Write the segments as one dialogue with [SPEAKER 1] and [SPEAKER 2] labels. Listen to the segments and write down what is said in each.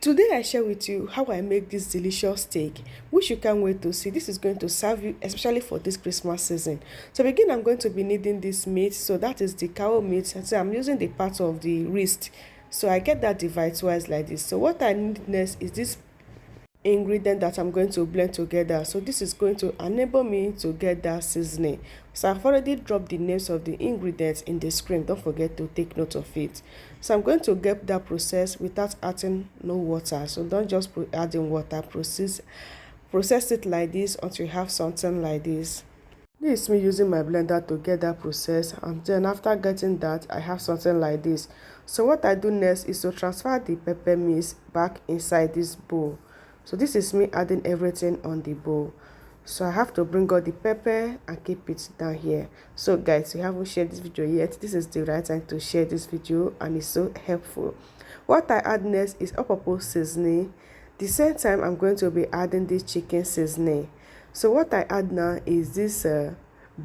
[SPEAKER 1] Today I share with you how I make this delicious steak, which you can't wait to see. This is going to serve you especially for this Christmas season. To begin, I'm going to be needing this meat. So that is the cow meat. So I'm using the part of the wrist. So I get that divided twice like this. So what I need next is this ingredient that I'm going to blend together. So this is going to enable me to get that seasoning. So I've already dropped the names of the ingredients in the screen. Don't forget to take note of it. So I'm going to get that process without adding no water. So don't just put adding water. Process it like this until you have something like this. This is me using my blender to get that process, and then after getting that I have something like this. So what I do next is to transfer the pepper mix back inside this bowl. So this is me adding everything on the bowl. So I have to bring out the pepper and keep it down here. So guys, you haven't shared this video yet, this is the right time to share this video, and it's so helpful. What I add next is all-purpose seasoning. The same time I'm going to be adding this chicken seasoning. So what I add now is this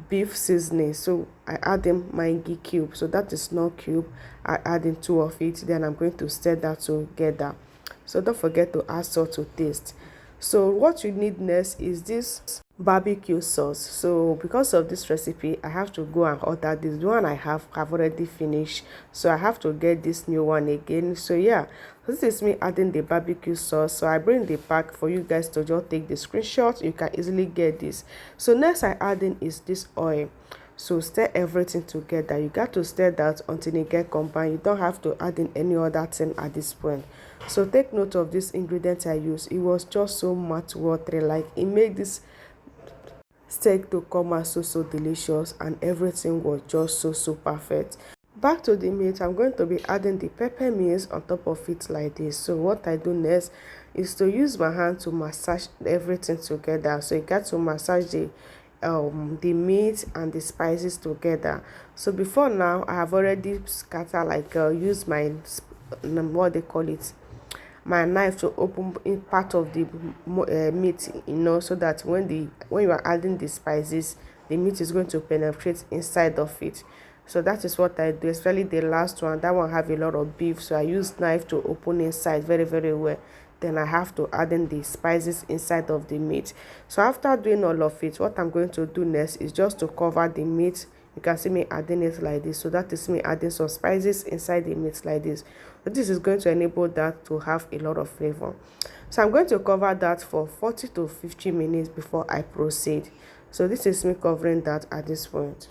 [SPEAKER 1] beef seasoning. So I add in Maggi cube. So that is not cube. I add in 2 of it. Then I'm going to stir that together. So don't forget to add salt to taste. So what you need next is this barbecue sauce. So because of this recipe, I have to go and order this. The one I have already finished, so I have to get this new one again. So yeah, this is me adding the barbecue sauce. So I bring the pack for you guys to just take the screenshot. You can easily get this. So next I add in is this oil. So stir everything together. You got to stir that until it get combined. You don't have to add in any other thing at this point. So take note of this ingredient I used. It was just so much watery, like it made this steak to come out so delicious, and everything was just so perfect. Back to the meat, I'm going to be adding the pepper mix on top of it like this. So what I do next is to use my hand to massage everything together. So you got to massage the meat and the spices together. So before now I have already scattered, like use my what they call it, my knife, to open in part of the meat, so that when you are adding the spices, the meat is going to penetrate inside of it. So that is what I do, especially the last one. That one have a lot of beef, so I use knife to open inside very well. Then I have to add in the spices inside of the meat. So after doing all of it, what I'm going to do next is just to cover the meat. You can see me adding it like this. So that is me adding some spices inside the meat like this. But this is going to enable that to have a lot of flavor. So I'm going to cover that for 40 to 50 minutes before I proceed. So this is me covering that at this point.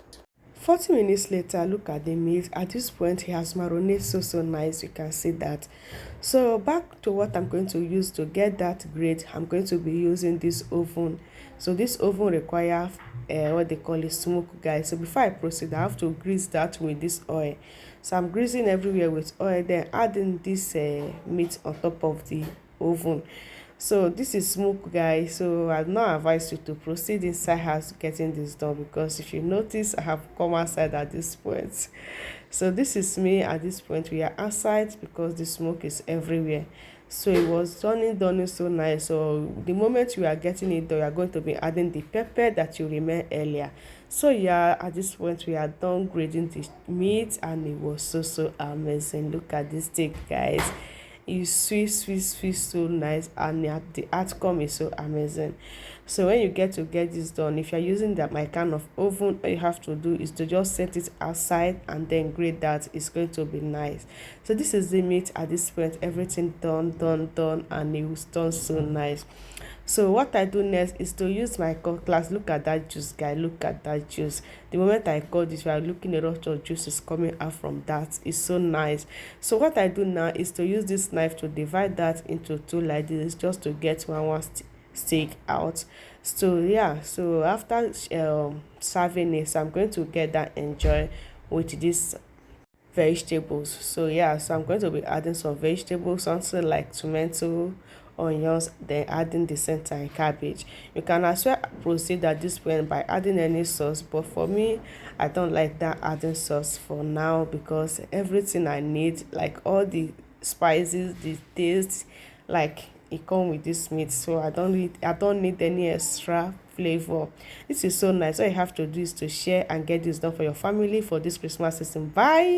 [SPEAKER 1] 40 minutes later, look at the meat. At this point, it has marinated so nice. You can see that. So back to what I'm going to use to get that great. I'm going to be using this oven. So this oven requires what they call a smoke, guys. So before I proceed, I have to grease that with this oil. So I'm greasing everywhere with oil, then adding this meat on top of the oven. So this is smoke, guys. So I'd not advise you to proceed inside house getting this done, because if you notice, I have come outside at this point. So this is me at this point. We are outside because the smoke is everywhere. So it was done so nice. So the moment we are getting it done, we are going to be adding the pepper that you remember earlier. So yeah, at this point we are done grading the meat, and it was so amazing. Look at this steak, guys. It's sweet, so nice, and the outcome is so amazing. So when you get this done, if you're using that my kind of oven, all you have to do is to just set it outside and then grate that. It's going to be nice. So this is the meat at this point. Everything done, and it was done so nice. So what I do next is to use my cutlass. Look at that juice, guys. Look at that juice. The moment I cut this, we are looking at a lot of juices coming out from that. It's so nice. So what I do now is to use this knife to divide that into two like this, just to get one steak out. So yeah, so after serving it, so I'm going to get that enjoy with this vegetables. So yeah, so I'm going to be adding some vegetables, something like tomato, onions, then adding the center and cabbage. You can as well proceed at this point by adding any sauce, but for me, I don't like that adding sauce for now, because everything I need, like all the spices, the taste, like it come with this meat. So I don't need any extra flavor. This is so nice. All you have to do is to share and get this done for your family for this Christmas season. Bye.